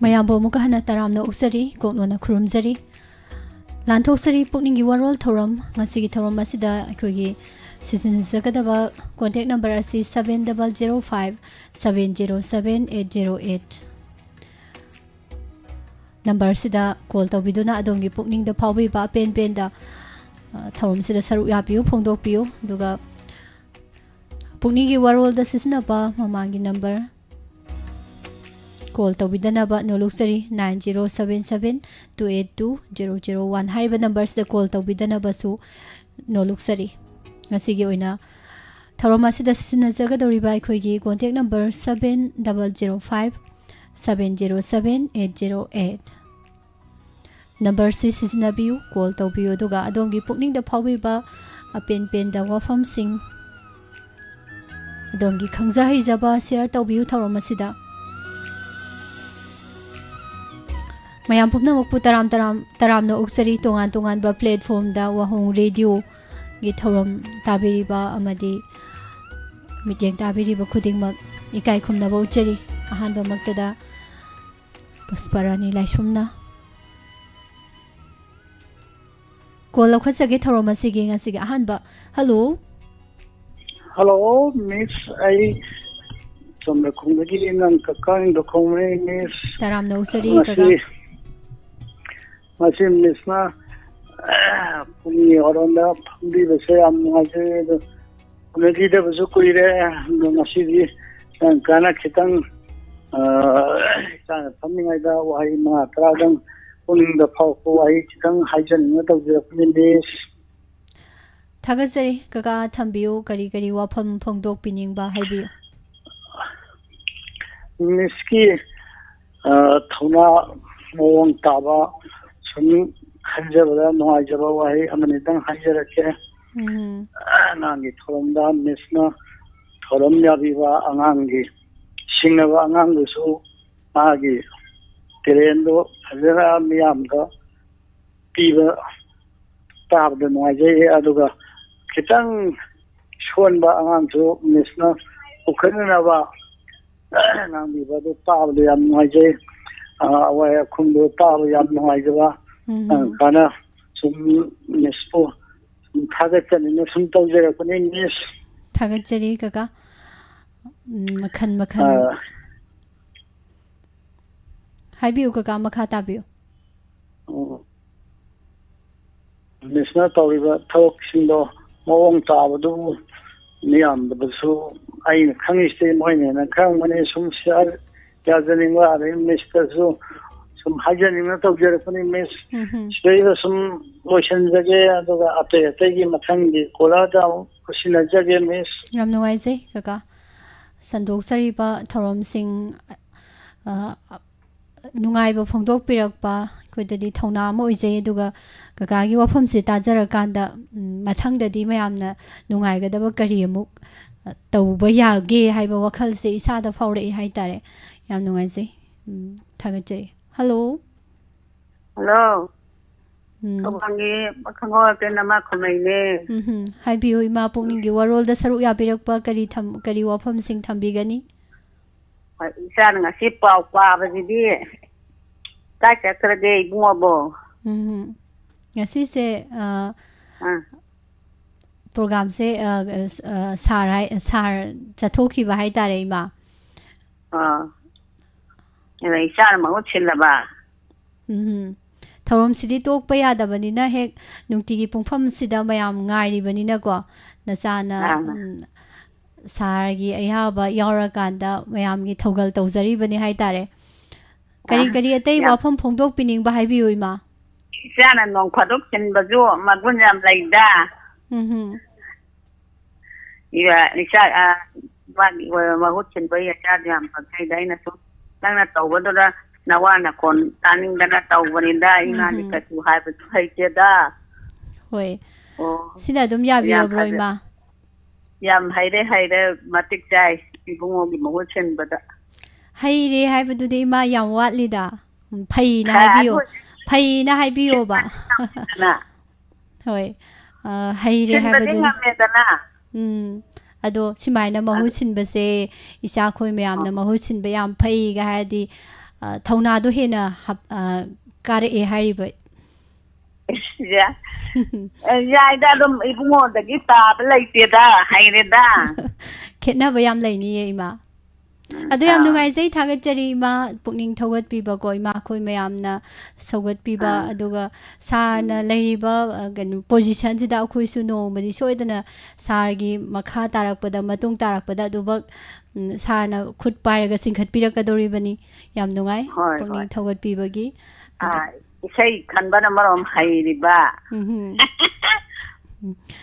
ꯃꯌꯥꯝꯕꯨ ꯑꯃꯨꯛꯀ ꯍꯟꯅ ꯇꯔꯥꯝꯅ ꯑꯣꯛꯆꯔꯤ ꯀꯣꯛꯅꯣꯟꯅ ꯈꯨꯔꯨꯝꯖꯔꯤ ꯂꯥꯟꯊꯣꯛꯆꯔꯤ ꯄꯨꯛꯅꯤꯡꯒꯤ ꯋꯥꯔꯣꯜ ꯊꯧꯔꯝ ꯉꯁꯤꯒꯤ ꯊꯧꯔꯝ ꯑꯁꯤꯗ ꯑꯩꯈꯣꯏꯒꯤ ꯁꯤꯖꯤꯟꯅꯖꯒꯗꯕ ꯀꯣꯟꯇꯦꯛ ꯅꯝꯕꯔ ꯑꯁꯤ 7005707808 ꯅꯝꯕꯔꯁꯤꯗ ꯀꯣꯜ ꯇꯧꯕꯤꯗꯨꯅ ꯑꯗꯣꯝꯒꯤ ꯄꯨꯛꯅꯤꯡꯗ ꯐꯥꯎꯕꯤꯕ ꯑꯄꯦꯟ ꯄꯦꯟꯗ ꯊꯧꯔꯝꯁꯤꯗ ꯁꯔꯨꯛ ꯌꯥꯕꯤꯌꯨ ꯐꯣꯡꯗꯣꯛꯄꯤꯌꯨ ꯑꯗꯨꯒ ꯄꯨꯛꯅꯤꯡꯒꯤ ꯋꯥꯔꯣꯜꯗ ꯁꯤꯖꯤꯟꯅꯕ ꯃꯃꯥꯡꯒꯤ ꯅꯝꯕꯔ ꯀꯣꯜ ꯇꯧꯕꯤꯗꯅꯕ ꯅꯣꯂꯨꯛꯆꯔꯤ 9077282001 ꯍꯥꯏꯔꯤꯕ ꯅꯝꯕꯔꯁꯤꯗ ꯀꯣꯜ ꯇꯧꯕꯤꯗꯅꯕꯁꯨ ꯅꯣꯂꯨꯛꯆꯔꯤ ꯉꯁꯤꯒꯤ ꯑꯣꯏꯅ ꯊꯧꯔꯝ ꯑꯁꯤꯗ ꯁꯤꯖꯤꯟꯅꯖꯒꯗꯧꯔꯤꯕ ꯑꯩꯈꯣꯏꯒꯤ ꯀꯣꯟꯇꯦꯛ ꯅꯝꯕꯔ 7005707808 ꯅꯝꯕꯔꯁꯤ ꯁꯤꯖꯤꯟꯅꯕꯤꯌꯨ ꯀꯣꯜ ꯇꯧꯕꯤꯌꯨ ꯑꯗꯨꯒ ꯑꯗꯣꯝꯒꯤ ꯄꯨꯛꯅꯤꯡꯗ ꯐꯥꯎꯕꯤꯕ ꯑꯄꯦꯟ ꯄꯦꯟꯗ ꯋꯥꯐꯝꯁꯤꯡ ꯑꯗꯣꯝꯒꯤ ꯈꯪꯖ ꯍꯩꯖꯕ ꯁꯦꯌꯔ ꯇꯧꯕꯤꯌꯨ ꯊꯧꯔꯝ ꯑꯁꯤꯗ ꯃꯌꯥꯝ ꯄꯨꯝꯅꯃꯛꯄꯨ ꯇꯔꯥꯝꯅ ꯑꯣꯛꯆꯔꯤ ꯇꯣꯉꯥꯟ ꯇꯣꯉꯥꯟꯕ ꯄ꯭ꯂꯦꯠꯐꯣꯝꯗ ꯋꯥꯍꯣꯡ ꯔꯦꯗꯤꯑꯣꯒꯤ ꯊꯧꯔꯝ ꯇꯥꯕꯤꯔꯤꯕ ꯑꯃꯗꯤ ꯃꯤꯠꯌꯦꯡ ꯇꯥꯕꯤꯔꯤꯕ ꯈꯨꯗꯤꯡꯃꯛ ꯏꯀꯥꯏ ꯈꯨꯝꯅꯕ ꯎꯠꯆꯔꯤ ꯑꯍꯥꯟꯕꯃꯛꯇꯗ ꯄꯨꯁꯄꯔꯥꯅꯤ ꯂꯥꯏꯁꯨꯝꯅ ꯀꯣꯜ ꯂꯧꯈꯠꯆꯒꯦ ꯊꯧꯔꯝ ꯑꯁꯤꯒꯤ ꯉꯁꯤꯒꯤ ꯑꯍꯥꯟꯕ ꯍꯜꯂꯣ ꯍꯜꯂꯣ ꯃꯤꯁ ꯑꯩ ꯆꯨꯝꯅ ꯈꯨꯡꯗꯒꯤ ꯅꯪ ꯀꯛꯀꯥꯡꯗ ꯈꯣꯡꯅꯦ ꯃꯤꯁ ꯇꯔꯥꯝꯅ ꯑꯣꯛꯆꯔꯤ ꯀꯀꯥ ꯃꯁꯤ ꯃꯤꯁꯅ ꯄꯨꯡꯒꯤ ꯋꯥꯔꯣꯜꯗ ꯐꯝꯕꯤꯕꯁꯦ ꯌꯥꯝ ꯅꯨꯡꯉꯥꯏꯖꯩ ꯑꯗꯣ ꯎꯅꯈꯤꯗꯕꯁꯨ ꯀꯨꯏꯔꯦ ꯑꯗꯣ ꯉꯁꯤꯗꯤ ꯀꯥꯟꯅ ꯈꯤꯇꯪ ꯏꯆꯥꯅ ꯐꯝꯃꯤꯉꯩꯗ ꯋꯥꯍꯩ 5-10ꯗꯪ ꯄꯨꯛꯅꯤꯡꯗ ꯐꯥꯎꯔꯛꯄ ꯋꯥꯍꯩ ꯈꯤꯇꯪ ꯍꯥꯏꯖꯅꯤꯡꯉ ꯇꯧꯖꯔꯛꯄꯅꯤ ꯃꯤꯁ ꯊꯥꯒꯠꯆꯔꯤ ꯀꯀꯥ ꯊꯝꯕꯤꯌꯨ ꯀꯔꯤ ꯀꯔꯤ ꯋꯥꯐꯝ ꯐꯣꯡꯗꯣꯛꯄꯤꯅꯤꯡꯕ ꯍꯥꯏꯕꯤꯌꯨ ꯃꯤꯁꯀꯤ ꯊꯧꯅꯥ ꯃꯑꯣꯡ ꯇꯥꯕ ꯁꯨꯝ ꯈꯟꯖꯕꯗ ꯅꯨꯡꯉꯥꯏꯖꯕ ꯋꯥꯍꯩ ꯑꯃꯅꯤꯇꯪ ꯍꯥꯏꯖꯔꯛꯀꯦ ꯑꯉꯥꯡꯒꯤ ꯊꯧꯔꯝꯗ ꯃꯤꯁꯅ ꯊꯧꯔꯝ ꯌꯥꯕꯤꯕ ꯑꯉꯥꯡꯒꯤ ꯁꯤꯡꯅꯕ ꯑꯉꯥꯡꯗꯨꯁꯨ ꯃꯥꯒꯤ ꯇꯦꯂꯦꯟꯗꯣ ꯐꯖꯅ ꯃꯤꯌꯥꯝꯗ ꯄꯤꯕ ꯇꯥꯕꯗ ꯅꯨꯡꯉꯥꯏꯖꯩ ꯑꯗꯨꯒ ꯈꯤꯇꯪ ꯁꯣꯟꯕ ꯑꯉꯥꯡꯁꯨ ꯃꯤꯁꯅ ꯄꯨꯈꯠꯅꯅꯕ ꯉꯥꯡꯕꯤꯕ ꯑꯗꯨ ꯇꯥꯕꯗ ꯌꯥꯝ ꯅꯨꯡꯉꯥꯏꯖꯩ ꯑꯋꯥꯏ ꯑꯈꯨꯝꯗꯣ ꯇꯥꯕ ꯌꯥꯝ ꯅꯨꯡꯉꯥꯏꯖꯕ ꯀꯥꯟꯅ ꯁꯨꯝ ꯃꯤꯁꯄꯨ ꯁꯨꯝ ꯊꯥꯒꯠꯆꯅꯤꯡꯅ ꯁꯨꯝ ꯇꯧꯖꯔꯛꯄꯅꯤ ꯃꯤꯁ ꯊꯥꯒꯠꯆꯔꯤ ꯀꯀꯥ ꯃꯈꯜ ꯃꯈꯜ ꯍꯥꯏꯕꯤꯌꯨ ꯀꯀꯥ ꯃꯈꯥ ꯇꯥꯕꯤꯌꯨ ꯃꯤꯁꯅ ꯇꯧꯔꯤꯕ ꯊꯕꯛꯁꯤꯡꯗꯣ ꯃꯑꯣꯡ ꯇꯥꯕꯗꯨꯕꯨ ꯃꯤꯌꯥꯝꯗꯁꯨ ꯑꯩꯅ ꯈꯪꯉꯤꯁꯦ ꯃꯣꯏꯅ ꯍꯦꯟꯅ ꯈꯪꯕꯅꯤ ꯁꯨꯝ ꯁꯤꯌꯥꯔ ꯌꯥꯖꯅꯤꯡꯕ ꯑꯗꯩ ꯃꯤꯁꯇꯁꯨ ꯁꯨꯝ ꯍꯥꯏꯖꯅꯤꯡꯅ ꯇꯧꯖꯔꯛꯄꯅꯤ ꯃꯤꯁ ꯁꯤꯗꯩꯗ ꯁꯨꯝ ꯂꯣꯏꯁꯤꯟꯖꯒꯦ ꯑꯗꯨꯒ ꯑꯇꯩ ꯑꯇꯩꯒꯤ ꯃꯊꯪꯒꯤ ꯀꯣꯂꯔꯗ ꯑꯃꯨꯛ ꯁꯤꯟꯅꯖꯒꯦ ꯃꯤꯁ ꯌꯥꯝ ꯅꯨꯡꯉꯥꯏꯖꯩ ꯀꯀꯥ ꯁꯟꯗꯣꯛꯆꯔꯤꯕ ꯊꯧꯔꯝꯁꯤꯡ ꯅꯨꯡꯉꯥꯏꯕ ꯐꯣꯡꯗꯣꯛꯄꯤꯔꯛꯄ ꯑꯩꯈꯣꯏꯗꯗꯤ ꯊꯧꯅꯥ ꯑꯃ ꯑꯣꯏꯖꯩ ꯑꯗꯨꯒ ꯀꯀꯥꯒꯤ ꯋꯥꯐꯝꯁꯦ ꯇꯥꯖꯔꯀꯥꯟꯗ ꯃꯊꯪꯗꯗꯤ ꯃꯌꯥꯝꯅ ꯅꯨꯡꯉꯥꯏꯒꯗꯕ ꯀꯔꯤ ꯑꯃꯨꯛ ꯇꯧꯕ ꯌꯥꯒꯦ ꯍꯥꯏꯕ ꯋꯥꯈꯜꯁꯦ ꯏꯁꯥꯗ ꯐꯥꯎꯔꯛꯏ ꯍꯥꯏꯇꯥꯔꯦ ꯌꯥꯝ ꯅꯨꯡꯉꯥꯏꯖꯩ ꯊꯥꯒꯠꯆꯔꯤ ꯍꯜꯂꯣ ꯍꯜꯂꯣ ꯊꯧꯕꯥꯜꯒꯤ ꯈꯪꯍꯧꯔꯛꯇꯦ ꯅꯃꯥ ꯈꯨꯝꯃꯩꯅꯦ ꯍꯥꯏꯕꯤꯌꯨ ꯏꯃꯥ ꯄꯨꯛꯅꯤꯡꯒꯤ ꯋꯥꯔꯣꯜꯗ ꯁꯔꯨꯛ ꯌꯥꯕꯤꯔꯛꯄ ꯀꯔꯤ ꯋꯥꯐꯝꯁꯤꯡ ꯊꯝꯕꯤꯒꯅꯤ ꯏꯆꯥꯅ ꯉꯁꯤ ꯄꯥꯎ ꯄꯥꯕꯁꯤꯗꯤ ꯀꯥꯏ ꯆꯠꯈ꯭ꯔꯒꯦ ꯏꯕꯨꯡꯉꯣꯕꯣ ꯉꯁꯤꯁꯦ ꯄ꯭ꯔꯣꯒꯥꯝꯁꯦ ꯁꯥꯔ ꯆꯠꯊꯣꯛꯈꯤꯕ ꯍꯥꯏꯇꯥꯔꯦ ꯏꯃꯥ ꯏꯆꯥꯅ ꯃꯍꯨꯠ ꯁꯤꯜꯂꯕ ꯊꯧꯔꯝꯁꯤꯗꯤ ꯇꯣꯛꯄ ꯌꯥꯗꯕꯅꯤꯅ ꯍꯦꯛ ꯅꯨꯡꯇꯤꯒꯤ ꯄꯨꯡꯐꯝꯁꯤꯗ ꯃꯌꯥꯝ ꯉꯥꯏꯔꯤꯕꯅꯤꯅꯀꯣ ꯅꯆꯥꯅ ꯁꯥꯔꯒꯤ ꯑꯌꯥꯕ ꯌꯥꯎꯔꯀꯥꯟꯗ ꯃꯌꯥꯝꯒꯤ ꯊꯧꯒꯜ ꯇꯧꯖꯔꯤꯕꯅꯤ ꯍꯥꯏꯇꯥꯔꯦ ꯀꯔꯤ ꯀꯔꯤ ꯑꯇꯩ ꯋꯥꯐꯝ ꯐꯣꯡꯗꯣꯛꯄꯤꯅꯤꯡꯕ ꯍꯥꯏꯕꯤꯌꯨ ꯏꯃꯥ ꯏꯆꯥꯅ ꯅꯣꯡ ꯐꯥꯗꯣꯛ ꯁꯤꯟꯕꯁꯨ ꯃꯒꯨꯟ ꯌꯥꯝ ꯂꯩꯗ ꯏꯆꯥ ꯃꯥꯒꯤ ꯃꯍꯨꯠ ꯁꯤꯟꯕꯒꯤ ꯏꯆꯥꯗꯤ ꯌꯥꯝ ꯐꯖꯩꯗ ꯑꯩꯅ ꯁꯨꯝ ꯅꯪꯅ ꯇꯧꯕꯗꯨꯗ ꯅꯋꯥ ꯅꯈꯣꯟ ꯇꯥꯅꯤꯡꯗꯅ ꯇꯧꯕꯅꯤꯗ ꯏꯃꯥꯗꯤ ꯀꯩꯁꯨ ꯍꯥꯏꯕꯁꯨ ꯍꯩꯇꯦꯗ ꯍꯣꯏ ꯁꯤꯅ ꯑꯗꯨꯝ ꯌꯥꯕꯤꯔꯕ꯭ꯔꯣ ꯏꯃꯥ ꯌꯥꯝ ꯍꯩꯔꯦ ꯃꯇꯤꯛ ꯆꯥꯏ ꯏꯕꯨꯡꯉꯣꯒꯤ ꯃꯍꯨꯠ ꯁꯤꯟꯕꯗ ꯍꯩꯔꯦ ꯍꯥꯏꯕꯗꯨꯗꯤ ꯏꯃꯥ ꯌꯥꯝ ꯋꯥꯠꯂꯤꯗ ꯐꯩꯅ ꯍꯥꯏꯕꯤꯌꯣ ꯐꯩꯅ ꯍꯥꯏꯕꯤꯌꯣꯕ ꯍꯣꯏ ꯍꯩꯔꯦ ꯍꯥꯏꯕꯗꯨꯗꯤ ꯑꯗꯣ ꯁꯨꯃꯥꯏꯅ ꯃꯍꯨꯠ ꯁꯤꯟꯕꯁꯦ ꯏꯆꯥꯈꯣꯏ ꯃꯌꯥꯝꯅ ꯃꯍꯨꯠ ꯁꯤꯟꯕ ꯌꯥꯝ ꯐꯩꯒ ꯍꯥꯏꯔꯗꯤ ꯊꯧꯅꯥꯗꯣ ꯍꯦꯟꯅ ꯀꯥꯔꯛꯑꯦ ꯍꯥꯏꯔꯤꯕ ꯌꯥꯏꯗ ꯑꯗꯨꯝ ꯏꯕꯨꯡꯉꯣꯗꯒꯤ ꯇꯥꯕ ꯂꯩꯇꯦꯗ ꯍꯩꯔꯦꯗ ꯈꯦꯠꯅꯕ ꯌꯥꯝ ꯂꯩꯅꯤꯌꯦ ꯏꯃꯥ ꯑꯗꯨ ꯌꯥꯝ ꯅꯨꯡꯉꯥꯏꯖꯩ ꯊꯥꯒꯠꯆꯔꯤ ꯏꯃꯥ ꯄꯨꯛꯅꯤꯡ ꯊꯧꯒꯠꯄꯤꯕꯀꯣ ꯏꯃꯥ ꯑꯩꯈꯣꯏ ꯃꯌꯥꯝꯅ ꯁꯧꯒꯠꯄꯤꯕ ꯑꯗꯨꯒ ꯁꯥꯔꯅ ꯂꯩꯔꯤꯕ ꯀꯩꯅꯣ ꯄꯣꯖꯤꯁꯟꯁꯤꯗ ꯑꯩꯈꯣꯏꯁꯨ ꯅꯣꯡꯃꯗꯤ ꯁꯣꯏꯗꯅ ꯁꯥꯔꯒꯤ ꯃꯈꯥ ꯇꯥꯔꯛꯄꯗ ꯃꯇꯨꯡ ꯇꯥꯔꯛꯄꯗ ꯑꯗꯨꯃꯛ ꯁꯥꯔꯅ ꯈꯨꯠ ꯄꯥꯏꯔꯒ ꯆꯤꯡꯈꯠꯄꯤꯔꯛꯀꯗꯧꯔꯤꯕꯅꯤ ꯌꯥꯝ ꯅꯨꯡꯉꯥꯏ ꯄꯨꯛꯅꯤꯡ ꯊꯧꯒꯠꯄꯤꯕꯒꯤ ꯏꯁꯩ ꯈꯟꯕꯅ ꯃꯔꯣꯝ ꯍꯩꯔꯤꯕ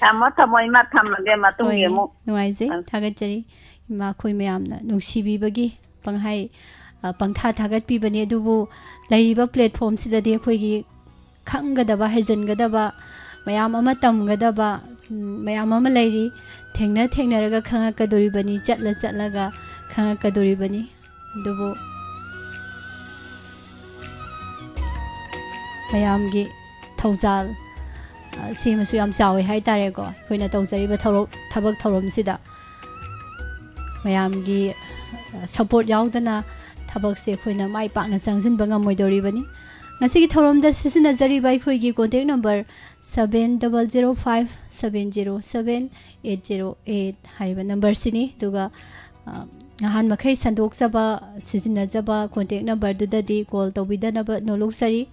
ꯊꯝꯃꯣ ꯏꯃꯥ ꯊꯝꯃꯒꯦ ꯃꯇꯨꯡꯒꯤ ꯑꯃꯨꯛ ꯅꯨꯡꯉꯥꯏꯖꯩ ꯊꯥꯒꯠꯆꯔꯤ ꯏꯃꯥ ꯑꯩꯈꯣꯏ ꯃꯌꯥꯝꯅ ꯅꯨꯡꯁꯤꯕꯤꯕꯒꯤ ꯄꯪꯊꯥ ꯊꯥꯒꯠꯄꯤꯕꯅꯤ ꯑꯗꯨꯕꯨ ꯂꯩꯔꯤꯕ ꯄ꯭ꯂꯦꯠꯐꯣꯝꯁꯤꯗꯗꯤ ꯑꯩꯈꯣꯏꯒꯤ ꯈꯪꯒꯗꯕ ꯍꯩꯖꯤꯟꯒꯗꯕ ꯃꯌꯥꯝ ꯑꯃ ꯇꯝꯒꯗꯕ ꯃꯌꯥꯝ ꯑꯃ ꯂꯩꯔꯤ ꯊꯦꯡꯅꯔꯒ ꯈꯪꯉꯛꯀꯗꯣꯔꯤꯕꯅꯤ ꯆꯠꯂꯒ ꯈꯪꯉꯛꯀꯗꯣꯔꯤꯕꯅꯤ ꯑꯗꯨꯕꯨ ꯃꯌꯥꯝꯒꯤ ꯊꯧꯖꯥꯜ ꯁꯤꯃꯁꯨ ꯌꯥꯝ ꯆꯥꯎꯋꯦ ꯍꯥꯏꯇꯥꯔꯦꯀꯣ ꯑꯩꯈꯣꯏꯅ ꯇꯧꯖꯔꯤꯕ ꯊꯕꯛ ꯊꯧꯔꯝꯁꯤꯗ ꯃꯌꯥꯝꯒꯤ ꯁꯄꯣꯔꯠ ꯌꯥꯎꯗꯅ ꯊꯕꯛꯁꯦ ꯑꯩꯈꯣꯏꯅ ꯃꯥꯏ ꯄꯥꯛꯅ ꯆꯪꯁꯤꯟꯕ ꯉꯝꯃꯣꯏꯗꯧꯔꯤꯕꯅꯤ ꯉꯁꯤꯒꯤ ꯊꯧꯔꯝꯗ ꯁꯤꯖꯤꯟꯅꯖꯔꯤꯕ ꯑꯩꯈꯣꯏꯒꯤ ꯀꯣꯟꯇꯦꯛ ꯅꯝꯕꯔ 7005707808 ꯍꯥꯏꯔꯤꯕ ꯅꯝꯕꯔꯁꯤꯅꯤ ꯑꯗꯨꯒ ꯅꯍꯥꯟ ꯃꯈꯩ ꯁꯟꯗꯣꯛꯆꯕ ꯁꯤꯖꯤꯟꯅꯖꯕ ꯀꯣꯟꯇꯦꯛ ꯅꯝꯕꯔꯗꯨꯗꯗꯤ ꯀꯣꯜ ꯇꯧꯕꯤꯗꯅꯕ ꯅꯣꯜꯂꯨꯛꯆꯔꯤ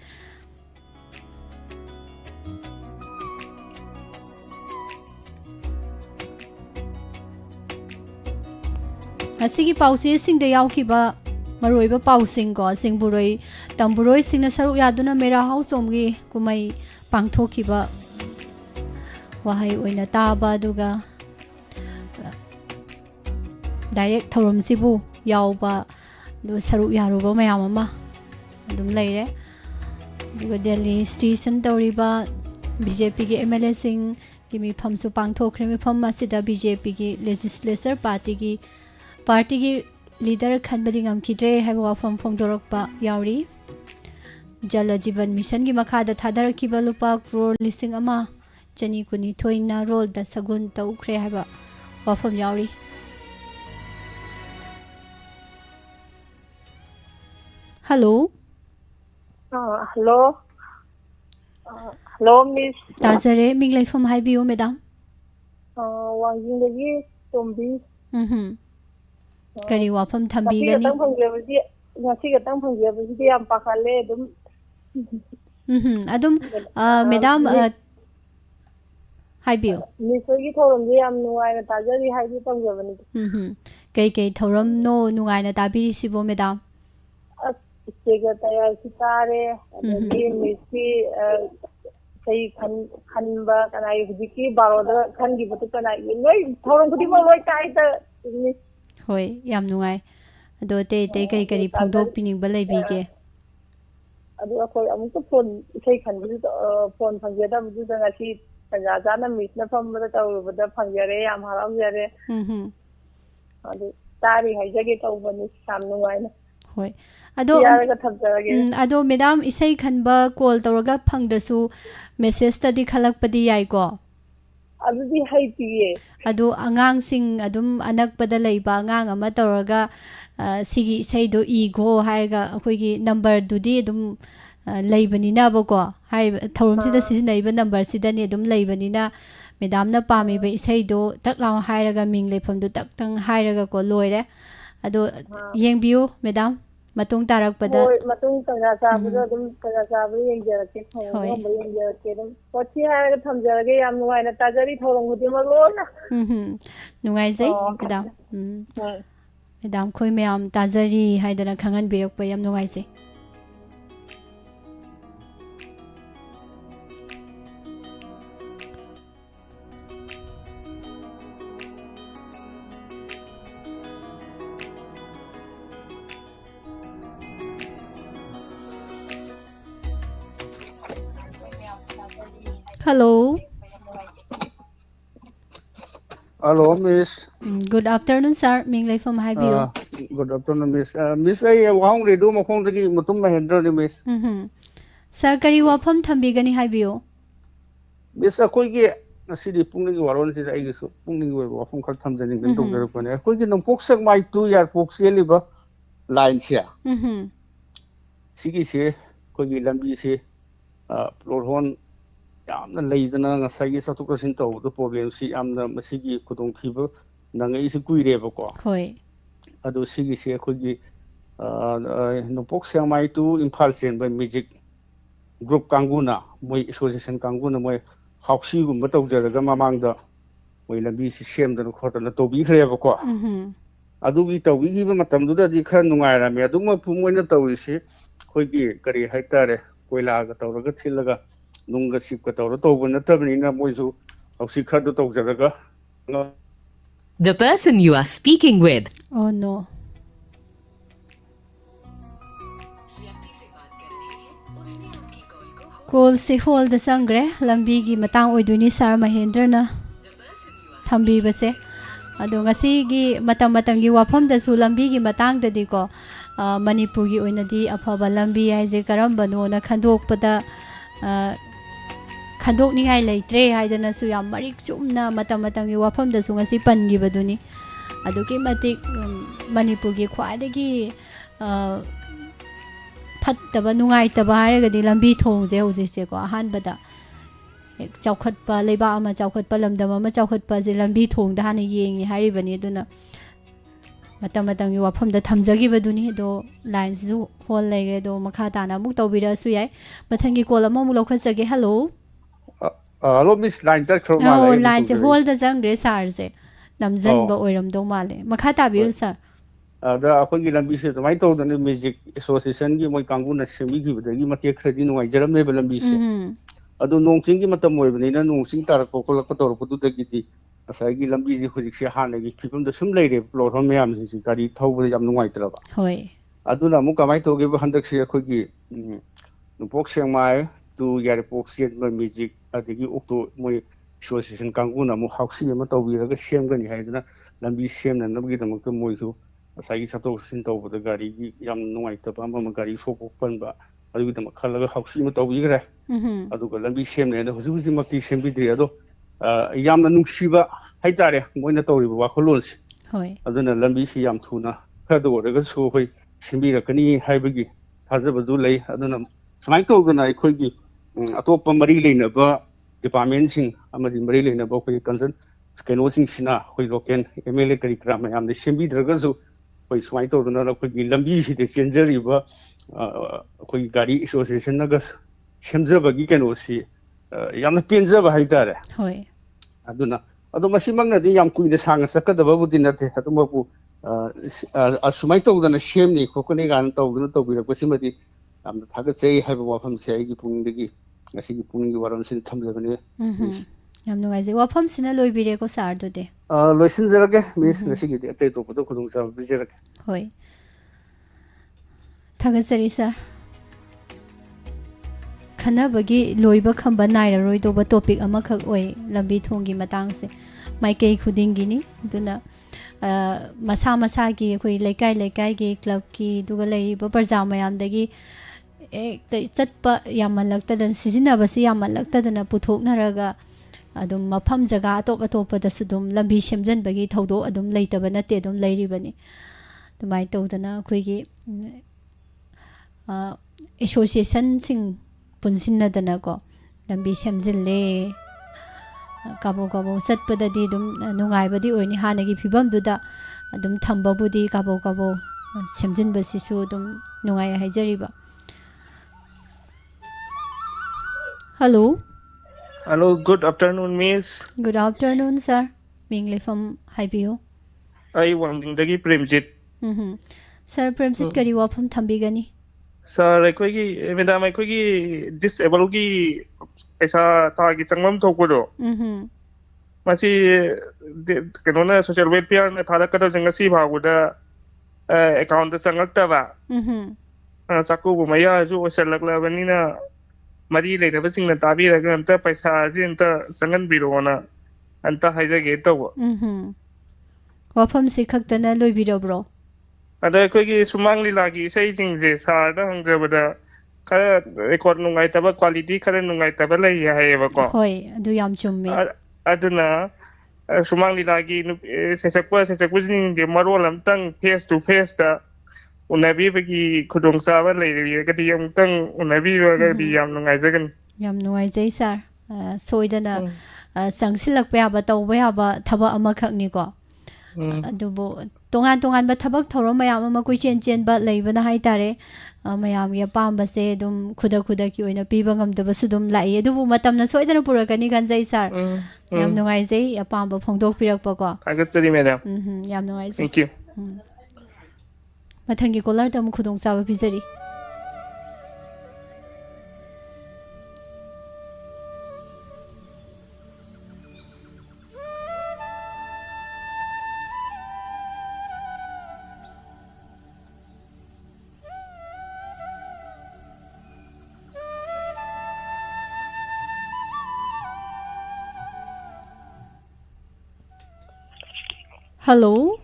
ꯉꯁꯤꯒꯤ ꯄꯥꯎꯆꯦꯁꯤꯡꯗ ꯌꯥꯎꯈꯤꯕ ꯃꯔꯨꯑꯣꯏꯕ ꯄꯥꯎꯁꯤꯡꯀꯣ ꯁꯤꯡꯕꯨꯔꯣꯏ ꯇꯝꯕꯨꯔꯣꯏꯁꯤꯡꯅ ꯁꯔꯨꯛ ꯌꯥꯗꯨꯅ ꯃꯦꯔꯥ ꯍꯥꯎꯆꯣꯝꯒꯤ ꯀꯨꯝꯍꯩ ꯄꯥꯡꯊꯣꯛꯈꯤꯕ ꯋꯥꯍꯩ ꯑꯣꯏꯅ ꯇꯥꯕ ꯑꯗꯨꯒ ꯗꯥꯏꯔꯦꯛ ꯊꯧꯔꯝꯁꯤꯕꯨ ꯌꯥꯎꯕ ꯑꯗꯨꯒ ꯁꯔꯨꯛ ꯌꯥꯔꯨꯕ ꯃꯌꯥꯝ ꯑꯃ ꯑꯗꯨꯝ ꯂꯩꯔꯦ ꯑꯗꯨꯒ ꯗꯦꯜꯂꯤ ꯁ꯭ꯇꯦꯁꯟ ꯇꯧꯔꯤꯕ BJPꯒꯤ MLAꯁꯤꯡꯒꯤ ꯃꯤꯐꯝꯁꯨ ꯄꯥꯡꯊꯣꯛꯈ꯭ꯔꯦ ꯃꯤꯐꯝ ꯑꯁꯤꯗ BJPꯒꯤ ꯂꯦꯖꯤꯁꯂꯦꯆꯔ ꯄꯥꯔꯇꯤꯒꯤ ꯂꯤꯗꯔ ꯈꯟꯕꯗꯤ ꯉꯝꯈꯤꯗ꯭ꯔꯦ ꯍꯥꯏꯕ ꯋꯥꯐꯝ ꯐꯣꯡꯗꯣꯔꯛꯄ ꯌꯥꯎꯔꯤ ꯖल जीवन मिशन की मखादा थादरखिबा लुपा करोड़ 1,192 रोल सगुन तौख्रे है वफम यावरी हेलो हेलो हेलो मिस ताजरे मिंग लेफम हाइबियो मैडम वांजिंदगी तोंबी करी वाफम थंबीगनी ngasi gatang phanggebasidi yam pakhale adum madam haibiyo misogi thoramje yam nuaina tajari haibi tamjabani kei thoram no nuaina tabiri sibo madam istega tayar sitare adagi misi sei khanba kanai hujiki baroda khangi butu kanai loi thoram khudi ma loi tai ta hoi yam nuai अदो ते कई करी फोंदोक pinning लेबीगे अदो अखोय अमुक phone इसे खनबि phone फंगेदा बुदु ngasi तंजाजाना मिसना फमबदा तौबदा फंगरे याम हरामजरे अदो तारी हाइजगे तौबनि साम नुवाइना होय अदो मैडम इसे खनबा कॉल तौरगा फंगदसु मेसेज तदी खलकपदी याइको अदुदी हाइपिए अदो आंगांग सिंग अदुम अनकपदा लेबा आंगांग अमा तौरगा सिगी सैदो इगो हायगा अखोइगी नंबर दुदी अदुम लेबनिना बको हाय थौरमसिदा सिजनैबा नंबर सिदानी अदुम लेबनिना मैडम ना पामीबा इसैदो तकलाव हायरगा मिंग लेफमदो तक्तंग हायरगा को लोइरे अदो येंबियो मैडम मतुंग तारकपदा होय मतुंग तंगा साबदो अदुम तंगा साबदो येंजरके थौरम येंजरके अदुम पछि हायरगा थमजरगे याम नुवाइना ताजरी थौरम गुदि मलोना नुवाइजै मैडम मैडम खोई ma'am ताजरी हाइदना खंगन बिरकप yam नुवाइजै hello Hello, Miss. Good afternoon, sir. Ming Lei from Haibio. Good afternoon, Miss. Miss, I want to do Mokong the Mutum Mahendra, Miss. Sir, Kari Wapam Tambigani Haibio. Miss, a quick city pulling around the Aegis, pulling from Cartam and Togar. A quick in the Poxak, my 2 year Poxia liver lines here. सिगिसे कोई लंबी से प्लोरहोन यामना लेदना ngसाई साथुक सिन तौद problem सी यामना मसिगी खुदों थीब नंगई से कुइरेबको होय अदो सिगिसे कोई नोपोक सेमाई टू इम्फाल चेन बाय म्यूजिक ग्रुप कांगुना मोय एसोसिएशन कांगुना मोय हाउसी गुम तौजरगा ममांगदा मोय लंबी से सेमदन खोटना तौबिखरेबको अदुगी तौबिगिबा मतमदुदादि खरा नुंगायरामे अदुमा पुमोयना तौरिसे खोगी करी हाइतारे कोइलागा तौरगा थिलगा नुंगा सिपका तौर तौब नतबनिना मोयसु हाउसी खरद तौजरगा The person you are speaking with. Oh no. Call se hold the sangre lambi matang oiduni sar Mahendra na thambi base ado ngasi gi matam gi wafam da su lambi gi matang da di ko Manipur gi oina di afaba lambi ai je karam bano na khandok pada khandok ni hai leitre hai dana su yam marik chumna matam gi wafam da su ngasi pan gi baduni ado ki matik Manipur gi khwai da gi फत्तब नुंगाइतब हारगदि लंबी थोंजे होजिसे को अहानबदा चौखटपा लेबा अमा चौखटपा लमदम अमा चौखटपा जे लंबी थोंदा हाने येंगी हारिबनी दुना मतम मतंगी वाफमदा थमजगिबदुनी दो लाइन्स जु होल लेगे दो मखा ताना मुक तौबिरासु याय मथंगी कॉल अमा मु लौखसगे हेलो हेलो मिस लाइन तक खरो माले ओ लाइन जे होल द जंगरे सार जे नमजनबा ओइरमदो माले मखा ताबियु सर अखोगी लंबी से तमाई तौदने म्यूजिक एसोसिएशन की मोय कांगुना सेमीगिबदगी मते खरदी नुंगाइजरमनेब लंबी से अदो नोंचिंग की मतम मोयबनिना नोंचिंग तारको कोलक तोरपदुदगिदि असागी लंबी जी हुजिक से हानेगी फिबम द सुम लेरे प्लॉटहोम मयाम से गाड़ी थौबद याम नुंगाइत्रबा होय अदुना मु कमाई तौगे हंदक से अखोगी नुपोक सेंगमाय टू यारपोक से म्यूजिक अदगी ओक्टो मोय एसोसिएशन कांगुना मु हाउसी अमा तौबिरगा सेमगनी हाइदना लंबी सेमननबगिदमक मोयसु साइगी सतो सिन तौबद गाड़ी की याम नुंगाइतबा अमा गाड़ी सोपोपनबा अदुगिदम खलगा हाउसी म तौबिगरे अदुगा लंबी सेमने द हुजु हुजु मक्ति सेमबिद्रि अदो यामना नुंगसिबा हाइतारे मोइना तौरिबा वाखलोनस होय अदुना लंबी सि याम थुना खदो रगा सो होय सेमबिरकनी हाइबगी थाजबदु लई अदुना समाइ तौदना अखोइगी अतोप मरी लेनबा डिपार्टमेंट सिंग अमदि मरी लेनबा कोइ कंसर्न केनोसिंग सिना होय लोकल एमएलए करी क्राम यामदि सेमबिद्रगसु कोई सुमाई तौदना अखोइगी लंबी सिदे चेंजरिबा कोई गाड़ी एसोसिएशन नगा सेमजबगी केनोसी यामना पेंजबा हाइतारे होय अदुना अदो मसिमंगनदि याम कुइदे सांगा सकदबबुदि नते अदुमबु सुमाई तौदना सेमनि खोकने गान तौदना तौबिरकसिमदि यामना थागचै हाइबा वाफम से आइगी पुंगदगी ngasi पुंगनि वारमसिन थमजबने याम नुगाइजे वाफम सिना लोइबिरेको सारदुदे लोइसिन जरगे मिस ngasi गिदि अतै तोपदो खुदुंग सा बिजरगे होय थागसरी सर खनबगी लोइबा खंबा नाइररोय दोबा टॉपिक अमखक ओय लंबी थोंगी मतंग से माइके खुदिंगिनी दुना मसा मसा की कोई लेकाय लेकाय की क्लब की दुगा लेइबा प्रजा मयामदगी एक चटपा यामलक्तदन सिजिनबसी यामलक्तदना पुथोकनरगा अदुम मफम जगह अतोप अतोपदसु दुम लंबी सेमजनबगी थौदो अदुम लेइतबा नते अदुम लेरिबनी तुमाय तौदना अखोइगी एसोसिएशन सिंग पुनसिनदना को लंबी सेमजिले काबो काबो सतपददी दुम नुंगाइबदी ओइनी हानगी फिबमदुदा अदुम थंबबुदी काबो काबो सेमजिनबसिसु दुम नुंगाइ हाइजरिबा hello Hello, good afternoon, Miss. Good afternoon, sir. Mingli from Haibiyo. I Wangdingdagi Premjit. Sir, Premjit kari wafam thambigani. Sir, aikoigi madam aikoigi disable gi aisa tagi changmam thokpodo. Masi kenona social welfare na tharakada jangasi bhaguda account da changaktaba. Saku bumaya ju osalakla मरी लेरबसिंग ताबी रग अंत पैसा जे अंत संगन बिरोना अंत हाइजगे तो वफम से खक्तना लोइबिरब्रो अदा कोगी सुमांग लीलागी सैजिंग जे सारदा हंगजबदा खरा रिकॉर्ड नुंगाइ तब क्वालिटी खरा नुंगाइ तब लई हायबको होय अदु याम चुम्मे अदुना सुमांग लीलागी सेसकपा सेसकपुजिंग जे मरोल अमतंग फेस टू फेस दा ꯎꯅꯕꯤꯕꯒꯤ ꯈꯨꯗꯣꯡꯆꯥꯕ ꯂꯩꯔꯒꯗꯤ ꯑꯃꯨꯛꯇꯪ ꯎꯅꯕꯤꯔꯒꯗꯤ ꯌꯥꯝ ꯅꯨꯡꯉꯥꯏꯖꯒꯅꯤ ꯌꯥꯝ ꯅꯨꯡꯉꯥꯏꯖꯩ ꯁꯥꯔ ꯁꯣꯏꯗꯅ ꯆꯪꯁꯤꯜꯂꯛꯄ ꯌꯥꯕ ꯇꯧꯕ ꯌꯥꯕ ꯊꯕꯛ ꯑꯃꯈꯛꯅꯤꯀꯣ ꯑꯗꯨꯕꯨ ꯇꯣꯉꯥꯟ ꯇꯣꯉꯥꯟꯕ ꯊꯕꯛ ꯊꯧꯔꯝ ꯃꯌꯥꯝ ꯑꯃ ꯀꯣꯏꯆꯦꯟ ꯆꯦꯟꯕ ꯂꯩꯕꯅ ꯍꯥꯏꯇꯥꯔꯦ ꯃꯌꯥꯝꯒꯤ ꯑꯄꯥꯝꯕꯁꯦ ꯑꯗꯨꯝ ꯈꯨꯗꯛꯀꯤ ꯑꯣꯏꯅ ꯄꯤꯕ ꯉꯝꯗꯕꯁꯨ ꯑꯗꯨꯝ ꯂꯥꯛꯏ ꯑꯗꯨꯕꯨ ꯃꯇꯝꯅ ꯁꯣꯏꯗꯅ ꯄꯨꯔꯛꯀꯅꯤ ꯈꯟꯖꯩ ꯁꯥꯔ ꯌꯥꯝ ꯅꯨꯡꯉꯥꯏꯖꯩ ꯑꯄꯥꯝꯕ ꯐꯣꯡꯗꯣꯛꯄꯤꯔꯛꯄꯀꯣ ꯊꯥꯒꯠꯆꯔꯤ ꯃꯦꯗꯥꯝ ꯌꯥꯝ ꯅꯨꯡꯉꯥꯏꯖꯩ ꯊꯦꯡꯛ ꯌꯨ ꯃꯊꯪꯒꯤ ꯀꯣꯂꯔꯗ ꯑꯃꯨꯛ ꯈꯨꯗꯣꯡꯆꯥꯕ ꯄꯤꯖꯔꯤ Hello.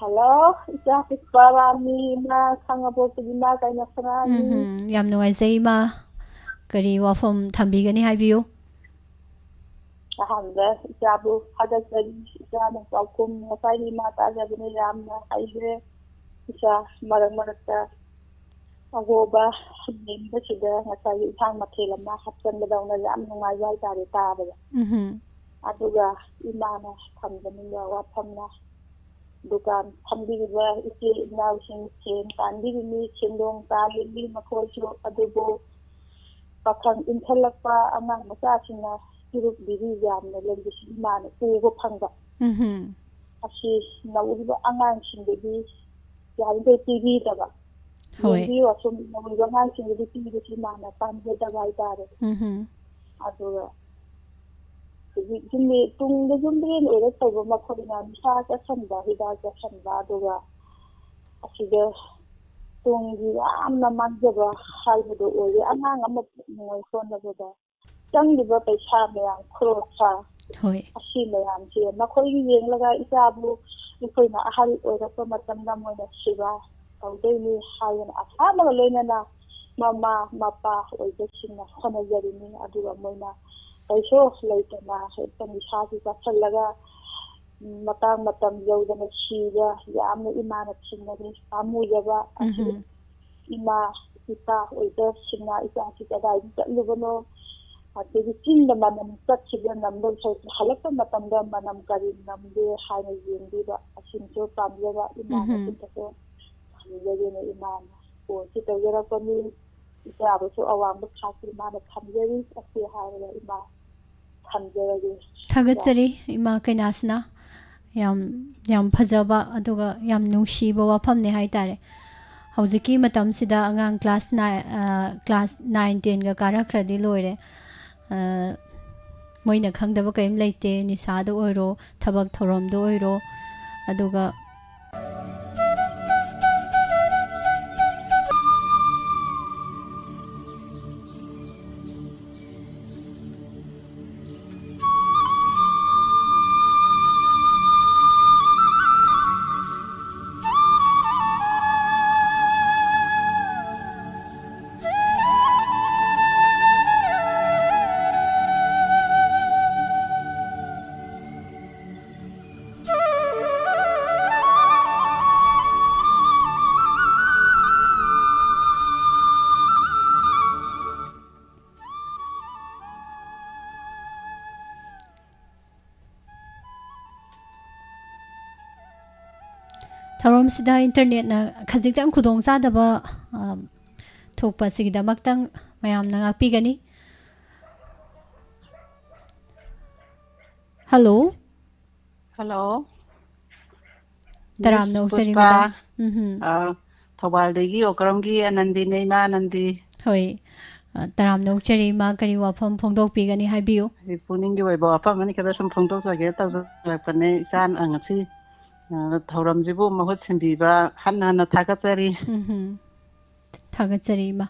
Hello, Ija Pusparani na Sangapore na kaina sarani. Yam nuwaizai ma kari wafam thambigani haibiyo. Alhamdulillah, Ijabu hadatari Ija na paukum na kaini mata jabine yam na haigre Ija marakta agoba nimba sida ngasai ithang mathela ma hapsan badawna yam nungai yai tare tabada. Aduga imana thamdaniga wafamna dukan thambiba ike nausing chen tandibini chendong talimi makhoisu adubo pakhang inthalakpa amang masasina kiruk bihi yamna lengisi imana ugo phangba asi nawuba angang singbi yalde tv daba hoi wasum nawuba angang singbi tv imana pamje daba idare aduga Jimmy tung the Jumbian or a table Macorina, Saka Samba, Hidaja Samba, Doga, Asiga, Tung the Amna Mandaba, Halbudo, or the Anang of son of the Young Liver by Shamia, Crosa, Ashima, here, Macori, Laga Isabu, Ukraina, Hal or the Pomatam when a Shiva, or daily high and Asama Lena, Mama, Mapa, or the Sina, Honazarini, Adura Mona. Kaisho laitana hetan isasi ka sallaga matam yawdana shiga yamna imana chinnani amujaba ima ita oida sinna isasi ka dai lubano ati chinda manam tatchiga namdo so halakta matamda manam kari namde haina yindiba asinjo pamleba imana tito yene imana ko titogera komi itabu so awang khasi imana khamjeri asi haira imana Thagatsari ima kainasna yam phajaba aduga yam nungsiba wafamne haitare hawjiki matam sida angang class 9 10 ga karakhradi loire moina khangdaba kaim leite nisada oiro thabak thorom do oiro aduga Tharom sida internet na khajiktam khudong sa daba thokpa sigida maktang mayam na ngakpi gani Hello Taram no sari mata Thobal degi okram gi anandi neima anandi hoi Taram no chari ma kari wafam phongdok pi gani haibiu puning gi wai ba wafam ani kada sum phongdok sa ge ta lakpane san angasi Thauram jibu mahut simbiba hanna thagatsari ma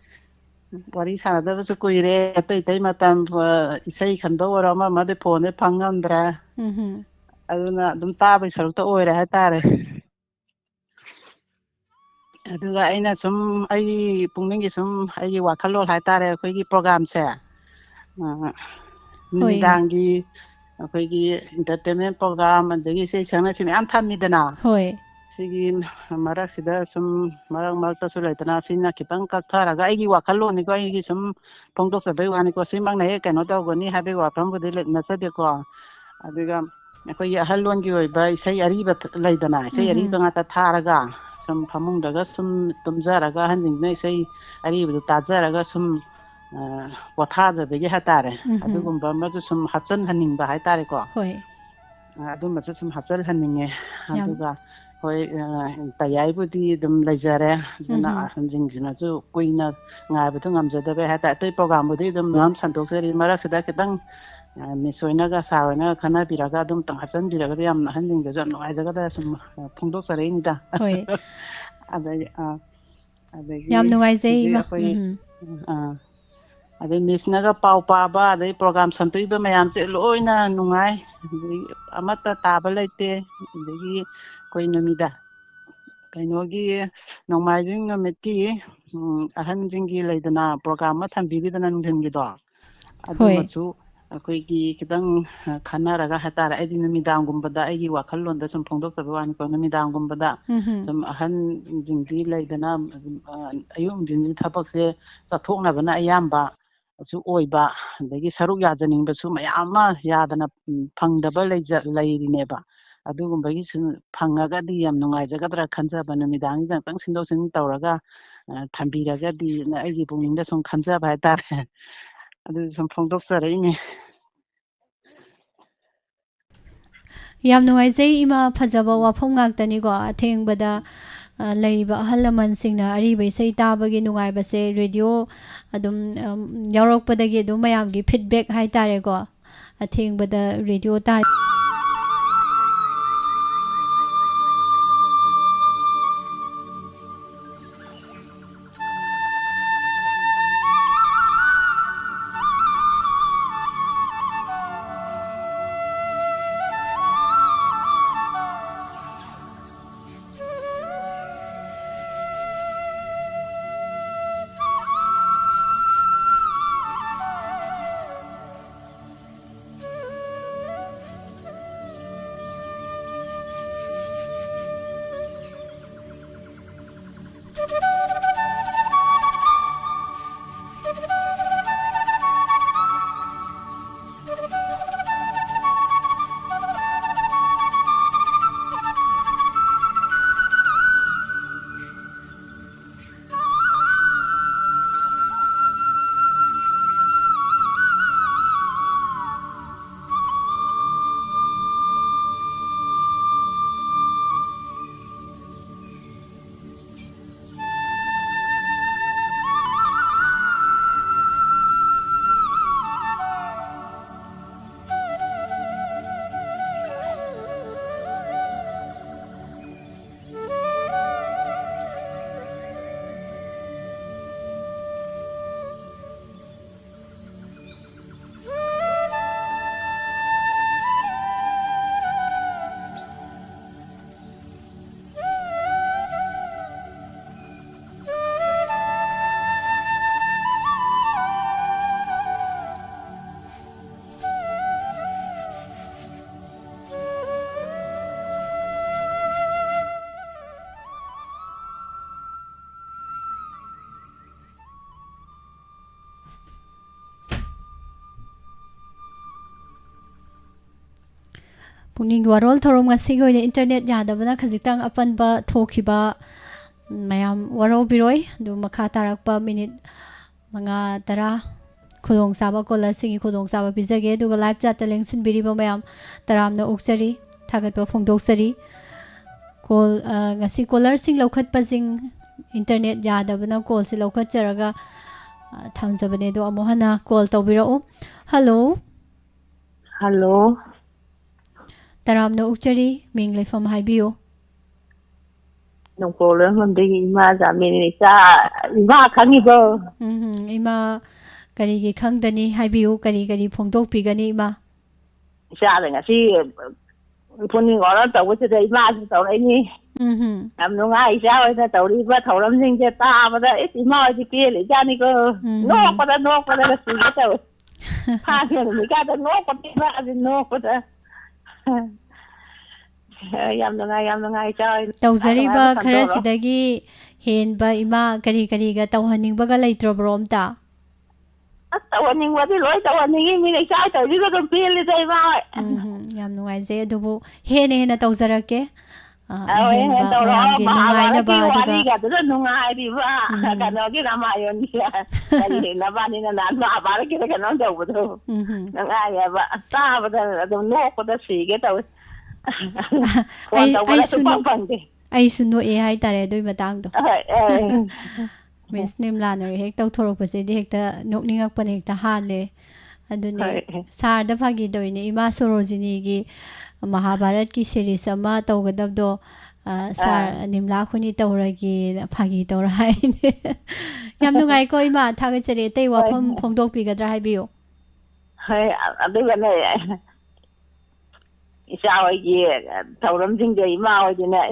wari sanada su kuire tai matam isai khanba orama made phone phangamdra aduna dum ta bai sarukta oira hatare aduga aina sum ai pungningi sum ai wakhalol hatare khoi gi program se nidangi ꯑꯩꯈꯣꯏꯒꯤ entertainment program ꯑꯗꯒꯤ ꯏꯁꯩ ꯁꯛꯅ ꯁꯤ ꯃꯌꯥꯝ ꯊꯝꯃꯤꯗꯅ ꯍꯣꯏ ꯁꯤꯒꯤ ꯃꯔꯛꯁꯤꯗ ꯁꯨꯝ ꯃꯔꯛꯇꯁꯨ ꯂꯩꯇꯅ ꯁꯤꯅ ꯈꯤꯇꯪ ꯀꯛꯊꯔꯒ ꯑꯩꯒꯤ ꯋꯥꯈꯜꯂꯣꯟꯅꯤꯀꯣ ꯑꯩꯒꯤ ꯁꯨꯝ ꯐꯣꯡꯗꯣꯛꯆꯕꯩ ꯋꯥꯅꯤꯀꯣ ꯁꯤꯃꯛꯅ ꯍꯦꯛ ꯀꯩꯅꯣ ꯇꯧꯒꯅꯤ ꯍꯥꯏꯕꯒꯤ ꯋꯥꯐꯝꯕꯨꯗꯤ ꯅꯠꯆꯗꯦꯀꯣ ꯑꯗꯨꯒ ꯑꯩꯈꯣꯏꯒꯤ ꯑꯍꯜ ꯂꯣꯟꯒꯤ ꯑꯣꯏꯕ ꯏꯁꯩ ꯑꯔꯤꯕ ꯂꯩꯗꯅ ꯏꯁꯩ ꯑꯔꯤꯕ ꯉꯥꯛꯇ ꯊꯥꯔꯒ ꯁꯨꯝ ꯐꯃꯨꯡꯗꯒ ꯁꯨꯝ ꯇꯨꯝꯖꯔꯒ ꯑꯍꯟꯁꯤꯡꯁꯤꯅ ꯏꯁꯩ ꯑꯔꯤꯕꯗꯨ ꯇꯥꯖꯔꯒ ꯁꯨꯝ ꯄꯣꯊꯥꯖꯕꯒꯤ ꯍꯥꯏꯇꯥꯔꯦ ꯑꯗꯨꯒꯨꯝꯕ ꯑꯃꯁꯨ ꯁꯨꯝ ꯍꯥꯞꯆꯤꯟꯍꯟꯅꯤꯡꯕ ꯍꯥꯏꯇꯥꯔꯦꯀꯣ ꯑꯗꯨꯝꯕꯁꯨ ꯁꯨꯝ ꯍꯥꯞꯆꯤꯟꯍꯟꯅꯤꯡꯉꯦ ꯑꯗꯨꯒ ꯍꯣꯏ ꯇꯌꯥꯏꯕꯨꯗꯤ ꯑꯗꯨꯝ ꯂꯩꯖꯔꯦ ꯑꯗꯨꯅ ꯑꯍꯟꯁꯤꯡꯁꯤꯅꯁꯨ ꯀꯨꯏꯅ ꯉꯥꯏꯕꯗꯨ ꯉꯝꯖꯗꯕꯩ ꯍꯥꯏꯇꯥꯔꯦ ꯑꯇꯩ ꯄ꯭ꯔꯣꯒꯥꯝꯕꯨꯗꯤ ꯑꯗꯨꯝ ꯃꯌꯥꯝ ꯁꯟꯗꯣꯛꯆꯔꯤ ꯃꯔꯛꯁꯤꯗ ꯈꯤꯇꯪ ꯃꯤꯁ ꯑꯣꯏꯅꯒ ꯁꯥꯔ ꯑꯣꯏꯅꯒ ꯈꯟꯅꯕꯤꯔꯒ ꯑꯗꯨꯝ ꯍꯥꯞꯆꯤꯟꯕꯤꯔꯒꯗꯤ ꯌꯥꯝ ꯑꯍꯟꯁꯤꯡꯗꯁꯨ ꯌꯥꯝ ꯅꯨꯡꯉꯥꯏꯖꯒꯗ꯭ꯔꯥ ꯁꯨꯝ ꯐꯣꯡꯗꯣꯛꯆꯔꯛꯏꯅꯤꯗ ꯑꯗꯒꯤ ꯌꯥꯝ ꯅꯨꯡꯉꯥꯏꯖꯩ ꯍꯧꯖꯤꯛ ꯏꯃꯥ ꯑꯩꯈꯣꯏ ꯑꯗꯩ ꯃꯤꯁꯅꯒ ꯄꯥꯎ ꯄꯥꯕ ꯑꯗꯩ ꯄ꯭ꯔꯣꯒꯥꯝ ꯁꯟꯇꯣꯛꯏꯕ ꯃꯌꯥꯝꯁꯦ ꯂꯣꯏꯅ ꯅꯨꯡꯉꯥꯏ ꯑꯗꯒꯤ ꯑꯃꯠꯇ ꯇꯥꯕ ꯂꯩꯇꯦ ꯑꯗꯒꯤ ꯑꯩꯈꯣꯏ ꯀꯩꯅꯣꯒꯤ ꯅꯣꯡꯃꯥꯏꯖꯤꯡ ꯅꯨꯃꯤꯠꯀꯤ ꯑꯍꯟꯁꯤꯡꯒꯤ ꯂꯩꯗꯅ ꯄ꯭ꯔꯣꯒꯥꯝ ꯑꯃ ꯊꯝꯕꯤꯔꯤꯗꯅ ꯅꯨꯡꯊꯤꯟꯒꯤꯗꯣ ꯑꯗꯨꯃꯁꯨ ꯑꯩꯈꯣꯏꯒꯤ ꯈꯤꯇꯪ ꯈꯟꯅꯔꯒ ꯍꯥꯏꯇꯥꯔꯦ ꯑꯩꯗꯤ ꯅꯨꯃꯤꯗꯥꯡꯒꯨꯝꯕꯗ ꯑꯩꯒꯤ ꯋꯥꯈꯜꯂꯣꯟꯗ ꯁꯨꯝ ꯐꯣꯡꯗꯣꯛꯆꯕ ꯋꯥꯅꯤꯀꯣ ꯅꯨꯃꯤꯗꯥꯡꯒꯨꯝꯕꯗ ꯁꯨꯝ ꯑꯍꯟꯁꯤꯡꯗꯤ ꯂꯩꯗꯅ ꯑꯌꯨꯛ ꯅꯨꯡꯊꯤꯟꯁꯤ ꯊꯕꯛꯁꯦ ꯆꯠꯊꯣꯛꯅꯕꯅ ꯑꯌꯥꯝꯕ ꯁꯨ ꯑꯣꯏꯕ ꯑꯗꯒꯤ ꯁꯔꯨꯛ ꯌꯥꯖꯅꯤꯡꯕꯁꯨ ꯃꯌꯥꯝ ꯑꯃ ꯌꯥꯗꯅ ꯐꯪꯗꯕ ꯂꯩꯔꯤꯅꯦꯕ ꯑꯗꯨꯒꯨꯝꯕꯒꯤꯁꯨ ꯐꯪꯉꯒꯗꯤ ꯌꯥꯝ ꯅꯨꯡꯉꯥꯏꯖꯒꯗ꯭ꯔꯥ ꯈꯟꯖꯕ ꯅꯨꯃꯤꯗꯥꯡꯁꯤꯗ ꯑꯃꯨꯛꯇꯪ ꯁꯤꯟꯗꯣꯛ ꯁꯤꯟꯖꯤꯟ ꯇꯧꯔꯒ ꯊꯝꯕꯤꯔꯒꯗꯤ ꯑꯩꯒꯤ ꯄꯨꯛꯅꯤꯡꯗ ꯁꯨꯝ ꯈꯟꯖꯕ ꯍꯥꯏꯇꯥꯔꯦ ꯑꯗꯨ ꯁꯨꯝ ꯐꯣꯡꯗꯣꯛꯆꯔꯛꯏꯅꯦ ꯌꯥꯝ ꯅꯨꯡꯉꯥꯏꯖꯩ ꯏꯃꯥ ꯐꯖꯕ ꯋꯥꯐꯝ ꯉꯥꯛꯇꯅꯤꯀꯣ ꯑꯊꯦꯡꯕꯗ ꯂꯩꯔꯤꯕ ꯑꯍꯜ ꯂꯃꯟꯁꯤꯡꯅ ꯑꯔꯤꯕ ꯏꯁꯩ ꯇꯥꯕꯒꯤ ꯅꯨꯡꯉꯥꯏꯕꯁꯦ ꯔꯦꯗꯤꯑꯣ ꯑꯗꯨꯝ ꯌꯥꯎꯔꯛꯄꯗꯒꯤ ꯑꯗꯨꯝ ꯃꯌꯥꯝꯒꯤ ꯐꯤꯗꯕꯦꯛ ꯍꯥꯏꯇꯥꯔꯦꯀꯣ ꯑꯊꯦꯡꯕꯗ ꯔꯦꯗꯤꯑꯣ ꯇꯥ ꯄꯨꯛꯅꯤꯡꯒꯤ ꯋꯥꯔꯣꯜ ꯊꯧꯔꯝ ꯉꯁꯤꯒꯤ ꯑꯣꯏꯅ ꯏꯟꯇꯔꯅꯦꯠ ꯌꯥꯗꯕꯅ ꯈꯖꯤꯛꯇꯪ ꯑꯄꯟꯕ ꯊꯣꯛꯈꯤꯕ ꯃꯌꯥꯝ ꯋꯥꯔꯧꯕꯤꯔꯣꯏ ꯑꯗꯨ ꯃꯈꯥ ꯇꯥꯔꯛꯄ ꯃꯤꯅꯤꯠ 5-10 ꯈꯨꯗꯣꯡꯆꯥꯕ ꯀꯣꯂꯔꯁꯤꯡꯒꯤ ꯈꯨꯗꯣꯡꯆꯥꯕ ꯄꯤꯖꯒꯦ ꯑꯗꯨꯒ ꯂꯥꯏꯚ ꯆꯥꯠꯇ ꯂꯦꯡꯁꯤꯟꯕꯤꯔꯤꯕ ꯃꯌꯥꯝ ꯇꯔꯥꯝꯅ ꯑꯣꯛꯆꯔꯤ ꯊꯥꯒꯠꯄ ꯐꯣꯡꯗꯣꯛꯆꯔꯤ ngasi ꯀꯣꯂꯔꯁꯤꯡ ꯂꯧꯈꯠꯄꯁꯤꯡ ꯏꯟꯇꯔꯅꯦꯠ ꯌꯥꯗꯕꯅ ꯀꯣꯜꯁꯤ ꯂꯧꯈꯠꯆꯔꯒ ꯊꯝꯖꯕꯅꯦ ꯑꯗꯣ ꯑꯃꯨꯛ ꯍꯟꯅ ꯀꯣꯜ ꯇꯧꯕꯤꯔꯛꯎ ꯍꯜꯂꯣ ꯍꯜꯂꯣ ꯇꯔꯥꯝꯅ ꯑꯣꯛꯆꯔꯤ ꯃꯤꯡ ꯂꯩꯐꯝ ꯍꯥꯏꯕꯤꯌꯨ ꯅꯣꯡꯄꯣꯛꯂꯣꯝꯗꯒꯤ ꯏꯃꯥ ꯖꯥꯃꯤꯅꯤ ꯏꯆꯥ ꯏꯃꯥ ꯈꯪꯉꯤꯕꯣ ꯏꯃꯥ ꯀꯔꯤꯒꯤ ꯈꯪꯗꯅꯤ ꯍꯥꯏꯕꯤꯌꯨ ꯀꯔꯤ ꯀꯔꯤ ꯐꯣꯡꯗꯣꯛꯄꯤꯒꯅꯤ ꯏꯃꯥ ꯏꯆꯥꯗ ꯉꯁꯤ ꯄꯨꯛꯅꯤꯡ ꯋꯥꯔꯣꯜ ꯇꯧꯕꯁꯤꯗ ꯏꯃꯥꯁꯨ ꯇꯧꯔꯛꯏꯅꯤ ꯌꯥꯝ ꯅꯨꯡꯉꯥꯏ ꯏꯆꯥ ꯍꯣꯏꯅ ꯇꯧꯔꯤꯕ ꯊꯧꯔꯝꯁꯤꯡꯁꯦ ꯇꯥꯕꯗ ꯏꯃꯥ ꯍꯣꯏꯗꯤ ꯄꯦꯜꯂꯤꯖꯥꯠꯅꯤꯀꯣ ꯅꯣꯛꯄꯗ ꯁꯤꯒꯦ ꯇꯧꯋꯦ ꯊꯥꯡꯖ ꯅꯨꯃꯤꯠꯀꯥꯗ ꯅꯣꯛꯄꯗ ꯌꯥꯝ ꯅꯨꯡꯉꯥꯏ ꯏꯆꯥ ꯇꯧꯖꯔꯤꯕ ꯈꯔꯁꯤꯗꯒꯤ ꯍꯦꯟꯕ ꯏꯃꯥ ꯀꯔꯤ ꯀꯔꯤꯒ ꯇꯧꯍꯟꯅꯤꯡꯕꯒ ꯂꯩꯇ꯭ꯔꯕ꯭ꯔꯣ ꯑꯝꯇ ꯇꯧꯍꯟꯅꯤꯡꯕꯗꯤ ꯂꯣꯏ ꯇꯧꯍꯟꯅꯤꯡꯉꯤ ꯃꯤꯅ ꯏꯆꯥ ꯇꯧꯔꯤꯒ ꯑꯗꯨꯝ ꯄꯦꯜꯂꯤꯗ ꯏꯃꯥ ꯍꯣꯏ ꯌꯥꯝ ꯅꯨꯡꯉꯥꯏꯖꯩ ꯑꯗꯨꯕꯨ ꯍꯦꯟꯅ ꯇꯧꯖꯔꯛꯀꯦ ꯍꯦꯟ ꯇꯧꯔꯣ ꯃꯌꯥꯝꯒꯤ ꯅꯨꯡꯉꯥꯏꯅꯕ ꯃꯍꯥꯚꯥꯔꯠꯀꯤ ꯑꯗꯨꯒ ꯋꯥꯔꯤꯒꯗꯨꯗ ꯅꯨꯡꯉꯥꯏꯔꯤꯕ ꯀꯩꯅꯣꯒꯤ ꯔꯥꯃꯥꯌꯟꯒꯤ ꯀꯔꯤ ꯅꯕꯥꯅꯤꯅ ꯅꯍꯥꯟ ꯃꯍꯥꯚꯥꯔꯠꯀꯤꯗ ꯀꯩꯅꯣ ꯇꯧꯕꯗꯣ ꯅꯨꯡꯉꯥꯏꯌꯦꯕ ꯇꯥꯕꯗ ꯑꯗꯨꯝ ꯅꯣꯛꯄꯗ ꯁꯤꯒꯦ ꯇꯧꯋꯤ ꯐꯣꯟ ꯇꯧꯕꯗ ꯁꯨꯡꯐꯪ ꯐꯪꯗꯦ ꯑꯩꯁꯨ ꯅꯣꯛꯑꯦ ꯍꯥꯏꯇꯥꯔꯦ ꯑꯗꯨꯏ ꯃꯇꯥꯡꯗꯣ ꯃꯤꯁ ꯅꯤꯝꯂꯥꯅ ꯍꯦꯛ ꯇꯧꯊꯣꯔꯛꯄꯁꯤꯗꯤ ꯍꯦꯛꯇ ꯅꯣꯛꯅꯤꯡꯉꯛꯄꯅ ꯍꯦꯛꯇ ꯍꯥꯜꯂꯦ ꯑꯗꯨꯅꯦ ꯁꯥꯔꯗ ꯐꯥꯒꯤꯗꯣꯏꯅꯦ ꯏꯃꯥ ꯁꯣꯔꯣꯖꯤꯅꯤꯒꯤ ꯃꯍꯥꯚꯥꯔꯠꯀꯤ ꯁꯤꯔꯤꯁ ꯑꯃ ꯇꯧꯒꯗꯕꯗꯣ ꯁꯥꯔ ꯅꯤꯝꯂꯥ ꯑꯩꯈꯣꯏꯅꯤ ꯇꯧꯔꯒꯦꯅ ꯐꯥꯒꯤ ꯇꯧꯔ ꯍꯥꯏꯅꯦ ꯌꯥꯝ ꯅꯨꯡꯉꯥꯏꯀꯣ ꯏꯃꯥ ꯊꯥꯒꯠꯆꯔꯤ ꯑꯇꯩ ꯋꯥꯐꯝ ꯐꯣꯡꯗꯣꯛꯄꯤꯒꯗ꯭ꯔꯥ ꯍꯥꯏꯕꯤꯌꯨ ꯍꯣꯏ ꯑꯗꯨꯒꯅꯦ ꯏꯆꯥ ꯍꯣꯏꯒꯤ ꯊꯧꯔꯝꯁꯤꯡꯁꯦ ꯏꯃꯥ ꯍꯣꯏꯗꯤꯅꯦ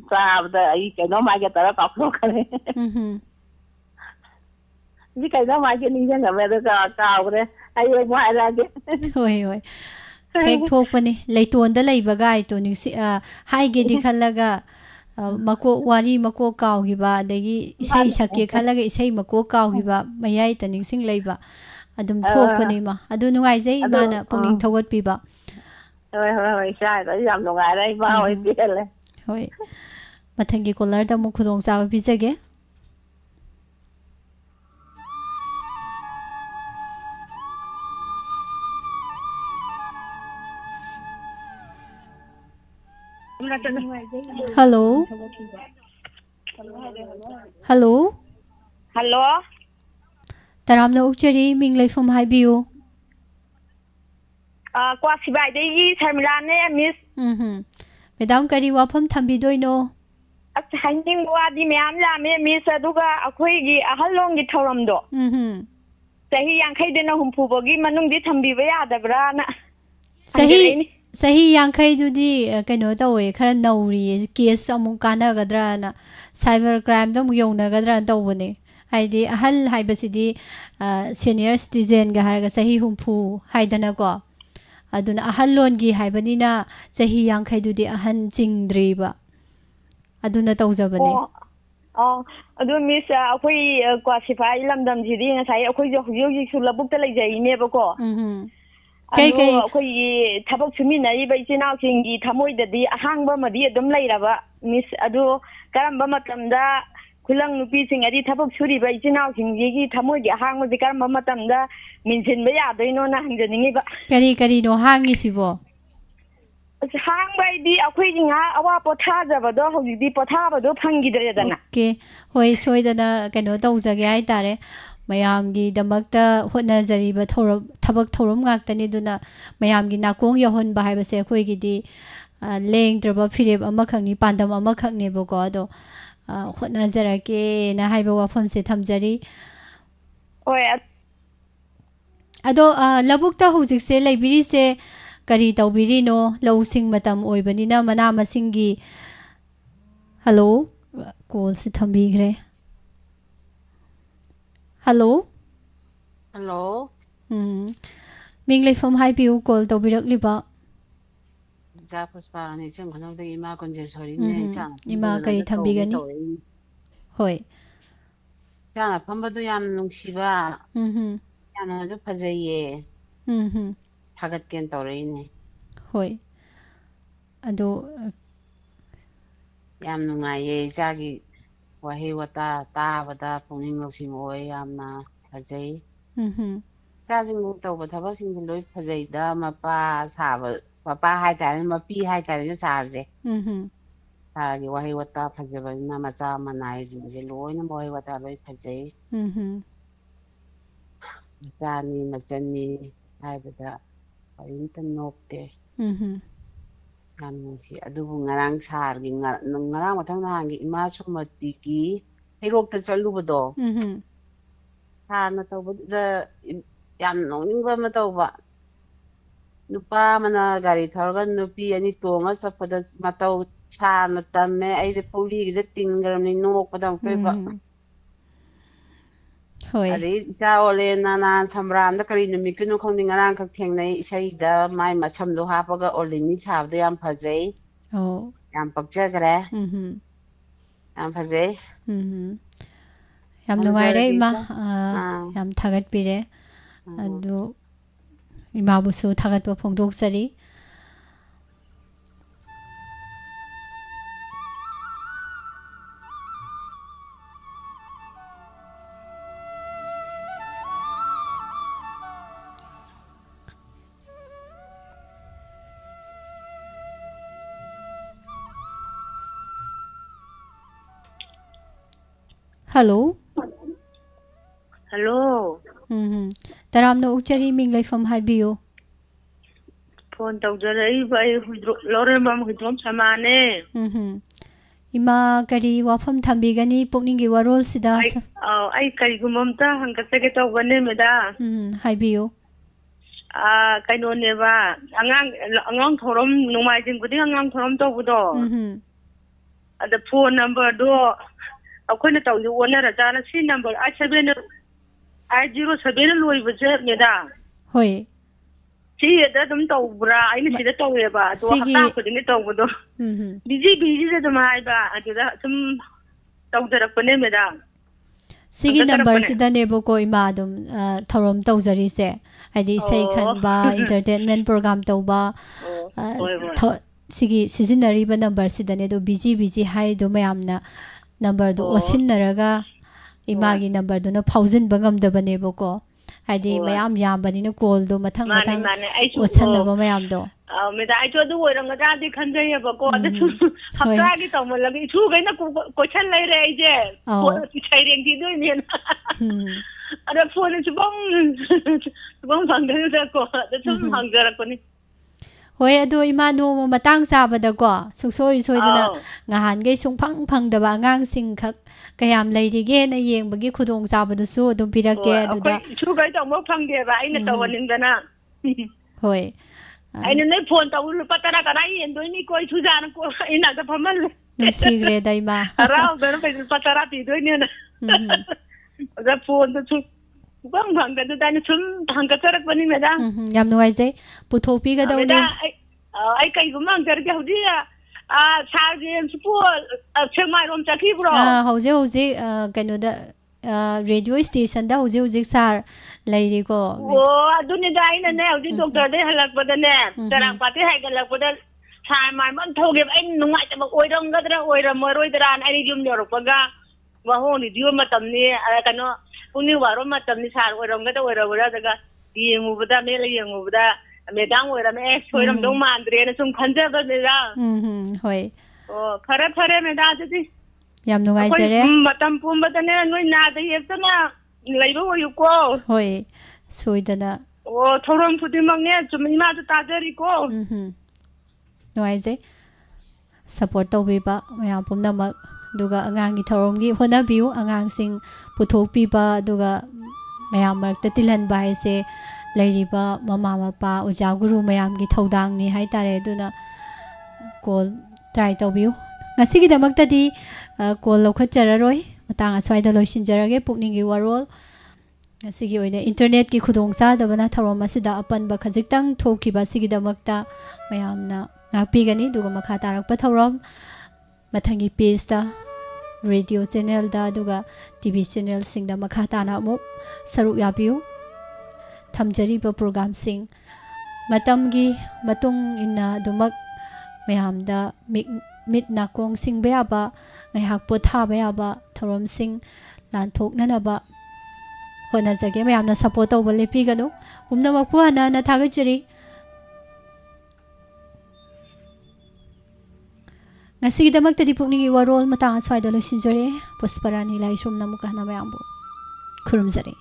ꯆꯥꯕꯗ ꯑꯩ ꯀꯩꯅꯣꯝ ꯍꯥꯏꯒꯦ ꯇꯧꯔ ꯀꯥꯎꯊꯣꯛꯈ꯭ꯔꯦ ꯁꯤ ꯀꯩꯅꯣꯝ ꯍꯥꯏꯒꯦ ꯅꯤꯡꯁꯤꯡꯉꯝꯃꯦ ꯑꯗꯨꯒ ꯀꯥꯎꯈ꯭ꯔꯦ ꯍꯌꯦꯡ ꯍꯥꯏꯔꯛꯑꯒꯦ ꯍꯣꯏ ꯍꯦꯛ ꯊꯣꯛꯄꯅꯤ ꯂꯩꯇꯣꯟꯗ ꯂꯩꯕ ꯒꯥꯏꯗꯣ ꯍꯥꯏꯒꯦꯗꯤ ꯈꯜꯂꯒ ꯋꯥꯔꯤ ꯃꯀꯣꯛ ꯀꯥꯎꯈꯤꯕ ꯑꯗꯒꯤ ꯏꯁꯩ ꯁꯛꯀꯦ ꯈꯜꯂꯒ ꯏꯁꯩ ꯃꯀꯣꯛ ꯀꯥꯎꯈꯤꯕ ꯃꯌꯥꯏꯇ ꯅꯤꯡꯁꯤꯡ ꯂꯩꯕ ꯑꯗꯨꯝ ꯊꯣꯛꯄꯅꯤ ꯏꯃꯥ ꯑꯗꯨ ꯅꯨꯡꯉꯥꯏꯖꯩ ꯏꯃꯥꯅ ꯄꯨꯛꯅꯤꯡ ꯊꯧꯒꯠꯄꯤꯕ ꯍꯣꯏ ꯏꯆꯥꯗ ꯌꯥꯝ ꯅꯨꯡꯉꯥꯏꯔꯦ ꯏꯃꯥ ꯍꯣꯏ ꯄꯦꯜꯂꯦ ꯍꯣꯏ ꯃꯊꯪꯒꯤ ꯀꯣꯂꯔꯗ ꯑꯃꯨꯛ ꯈꯨꯗꯣꯡꯆꯥꯕ ꯄꯤꯖꯒꯦ Hello. Hello. Hello. Taramna ukchari ming leifam haibiyu. Kwasibaidagi Sharmilane Miss. Madam kari wafam thambidoino. Hanging wadi ma'am lame Miss aduga akhoi ahalongi thoramdo. Sahi yankaidena humpubogi manungdi thambiba yadabrana. Sahi yankaidudi kaino tawe khara nauri case amuk kanagadra cyber crime da mu yongnagadra tawbane haidi ahal haibasidi senior citizen ga harga sahi humpu haidana ko aduna ahal longi haibanina sahi yankaidudi ahan jingdriba aduna tawjabane adu miss akhoi classify lamdam jidi ngasai akhoi hujiogi su labukta lejaine bako ꯑꯩꯈꯣꯏꯒꯤ ꯊꯕꯛ ꯁꯨꯃꯤꯟꯅꯔꯤꯕ ꯏꯆꯤꯟꯅꯥꯎꯁꯤꯡꯒꯤ ꯊꯃꯣꯏꯗꯗꯤ ꯑꯍꯥꯡꯕ ꯑꯃꯗꯤ ꯑꯗꯨꯝ ꯂꯩꯔꯕ ꯃꯤꯁ ꯑꯗꯨ ꯀꯔꯝꯕ ꯃꯇꯝꯗ ꯈꯨꯂꯪ ꯅꯨꯄꯤꯁꯤꯡ ꯑꯗꯤ ꯊꯕꯛ ꯁꯨꯔꯤꯕ ꯏꯆꯤꯟꯅꯥꯎꯁꯤꯡꯒꯤ ꯊꯃꯣꯏꯒꯤ ꯑꯍꯥꯡꯕꯁꯤ ꯀꯔꯝꯕ ꯃꯇꯝꯗ ꯃꯤꯟꯁꯤꯟꯕ ꯌꯥꯗꯣꯏꯅꯣꯅ ꯍꯪꯖꯅꯤꯡꯉꯤꯕ ꯀꯔꯤꯅꯣ ꯍꯥꯡꯉꯤꯁꯤꯕꯣ ꯍꯥꯡꯕ ꯍꯥꯏꯗꯤ ꯑꯩꯈꯣꯏꯒꯤ ꯉꯥꯏꯍꯥꯛ ꯑꯋꯥ ꯄꯣꯊꯥꯖꯕꯗꯣ ꯍꯧꯖꯤꯛꯇꯤ ꯄꯣꯊꯥꯕꯗꯣ ꯐꯪꯈꯤꯗ꯭ꯔꯦꯗꯅ ꯍꯣꯏ ꯁꯣꯏꯗꯅ ꯀꯩꯅꯣ ꯇꯧꯖꯒꯦ ꯍꯥꯏꯇꯥꯔꯦ ꯃꯌꯥꯝꯒꯤꯗꯃꯛꯇ ꯍꯣꯠꯅꯖꯔꯤꯕ ꯊꯕꯛ ꯊꯧꯔꯝ ꯉꯥꯛꯇꯅꯤ ꯑꯗꯨꯅ ꯃꯌꯥꯝꯒꯤ ꯅꯥꯀꯣꯡ ꯌꯧꯍꯟꯕ ꯍꯥꯏꯕꯁꯦ ꯑꯩꯈꯣꯏꯒꯤꯗꯤ ꯂꯦꯡꯗ꯭ꯔꯕ ꯐꯤꯔꯦꯞ ꯑꯃꯈꯛꯅꯤ ꯄꯥꯟꯗꯝ ꯑꯃꯈꯛꯅꯦꯕꯀꯣ ꯑꯗꯣ ꯍꯣꯠꯅꯖꯔꯛꯀꯦꯅ ꯍꯥꯏꯕ ꯋꯥꯐꯝꯁꯦ ꯊꯝꯖꯔꯤ ꯍꯣꯏ ꯑꯗꯣ ꯂꯧꯕꯨꯛꯇ ꯍꯧꯖꯤꯛꯁꯦ ꯂꯩꯕꯤꯔꯤꯁꯦ ꯀꯔꯤ ꯇꯧꯕꯤꯔꯤꯅꯣ ꯂꯧꯁꯤꯡ ꯃꯇꯝ ꯑꯣꯏꯕꯅꯤꯅ ꯃꯅꯥ ꯃꯁꯤꯡꯒꯤ ꯍꯜꯂꯣ ꯀꯣꯜꯁꯦ ꯊꯝꯕꯤꯈ꯭ꯔꯦ Hello. Hello. Ming leifam haibiyu call tawbirakliba. Ja Pushpani chang khanawda ima Kunjeswari ne chang. Ima kari thambigani. Hoi. Chang phambadu yam nungsiba. Yamna ju phajaye. Thagatken tawreine. Hoi. Ado yam nungaye jagi wahi wata tabada pungning loksing oy yamna phajai chajing tawba thabak sing loi phajai da mapa saba papa hai tare mapi hai tare sarje sagi wahi wata phajaba na macha manai jinje loi na wahi wata loi phajai machani machani hai bada parinta nokte ꯅꯨꯡꯁꯤ ꯑꯗꯨꯕꯨ ꯉꯔꯥꯡ ꯁꯥꯔꯒꯤ ꯉꯔꯥꯡ ꯃꯊꯪ ꯅꯍꯥꯟꯒꯤ ꯏꯃꯥ ꯁꯨꯃꯇꯤꯒꯤ ꯍꯩꯔꯣꯛꯇ ꯆꯠꯂꯨꯕꯗꯣ ꯁꯥꯔꯅ ꯇꯧꯕꯗꯨꯗ ꯌꯥꯝ ꯅꯣꯛꯅꯤꯡꯕ ꯑꯃ ꯇꯧꯕ ꯅꯨꯄꯥ ꯑꯃꯅ ꯒꯥꯔꯤ ꯊꯧꯔꯒ ꯅꯨꯄꯤ ꯑꯅꯤ ꯇꯣꯡꯉ ꯆꯠꯄꯗ ꯃꯇꯧ ꯁꯥꯔꯅ ꯇꯝꯃꯦ ꯑꯩꯗꯤ ꯄꯧꯂꯤꯒꯁꯦ ꯇꯤꯡꯈ꯭ꯔꯕꯅꯤ ꯅꯣꯛꯄꯗ ꯑꯃꯨꯛꯇꯣꯏꯕ ꯑꯗꯩ ꯏꯆꯥ ꯑꯣꯂꯦꯟꯅ ꯅꯍꯥꯟ ꯁꯝꯕ꯭ꯔꯥꯝꯗ ꯀꯔꯤ ꯅꯨꯃꯤꯠꯀꯤꯅꯣ ꯈꯪꯗꯦ ꯉꯔꯥꯡꯈꯛ ꯊꯦꯡꯅꯩ ꯏꯁꯩꯗ ꯃꯥꯏ ꯃꯁꯝꯗꯣ ꯍꯥꯞꯄꯒ ꯑꯣꯂꯤꯅꯤ ꯁꯥꯕꯗꯣ ꯌꯥꯝ ꯐꯖꯩ Oh. Yam pagchagre. Yam fazay. Yam nungaire ima yam thagat pire adu ima busu thagat pa phongdok sari. Hello. Hello. Taramno uchari ming lai from Haibio. Phone tàu giờ đấy vậy lore bam hidrom samane. Ima kari wafam thambi gani pokningi warol sida. Ai kari gumam ta hangkase ke tàu bane meda. Haibio. Kai no ne ba angang thorom numai jing budi angang thorom tàu budo. Ada phone number do. Akoina tàu yu wona ra jana si number 807 loi buje meda. Hoi. Si da dum tàu bra ai ni si da tàu ye ba do hata ko dingi tàu budo. Busy da dum ai ba adu da sum tàu da rakone meda. Sigi number sida nebo ko ima dum thorom tawjari se. Adi sei khan ba entertainment program taw ba. Sigi seasonary ba number sida ne do busy hai do mayamna number do osinaraga imagi number do na thousand bangam da bane boko adi mayam yam bani na call do mathang osan da ba mayam do me da ai to do oirang ga di khanjai ba ko da hapta gi to mo lagi thu ga na question lai re ai je chai reng ti do ne ada phone chu bang bang da ko da chum hang ga ko ni Hoi adu ima no matang sabada ko suksoi soiduna ngahan ge sungphang phangdaba angang sing khak kayam leirige na yengbagi khudong sabada su adum pirake aduda chu gai tong mo phangde ba aina tawanin dana hoi aina nei phone tawu patara kana yen doi ni koi thu jana ko ina da phamal nusigre daima rao dana pe patara ti doi ne na da phone da chu bang bang da dana chum hangka tarak bani meda yam nuai je puthopi ga dawni ai kai gumang jar ga hudi sa game su po chemai rom chakhi bro hauze kanu da radio station da hauze sar leiri ko aduni da ina ne hudi doctor de halak badane tarang pati hai ga lak badal sai mai man thoge ai nungai ta oi dong ga dra oi ra moroi dran ai jum yor paga wa ho ni dio matam ni kanu uni waro matam ni sar oi rong ga da oi ra wara daga yengu bada me la yengu bada me dang oi ra me soiram dong mandre na sum khanja ba me da hoi phare me da ji yam nungai jare matam pum bada ne noi na da yeta na leibo oi ko hoi soidana thorom pudi mang ne chum ima ta ta jari ko nungai je support to bi ba mayam pum na ma duga angang gi thorom gi hona biu angang sing puthok pi ba duga mayam mak ta tilan ba se leiriba mama mapa uja guru mayam gi thodang ni hai tare duna call try to biu ngasi gi damak ta di call lokhat chararoi matang aswai da loisin jarage pukning gi warol ngasi gi oine internet ki khudong sa da bana thorom asida apan ba khajik tang thoki ba sigi damak ta mayam na ngapi gani duga makha tarak pa thorom mathangi page ta radio channel da duga tv channel sing da makha tana mo saruk yabiu thamjari ba program sing matam gi matung inna dumak mayam da mit na kong sing ba ba ngai hak po tha ba ba thorom sing lan thok na ba hona jage mayam na support to bole pi ganu umna makpu na thaga chiri ngasigidamakta pukningi warol matang aswai da loisinjare pusparani lai somna mukha na mayambu khurumjare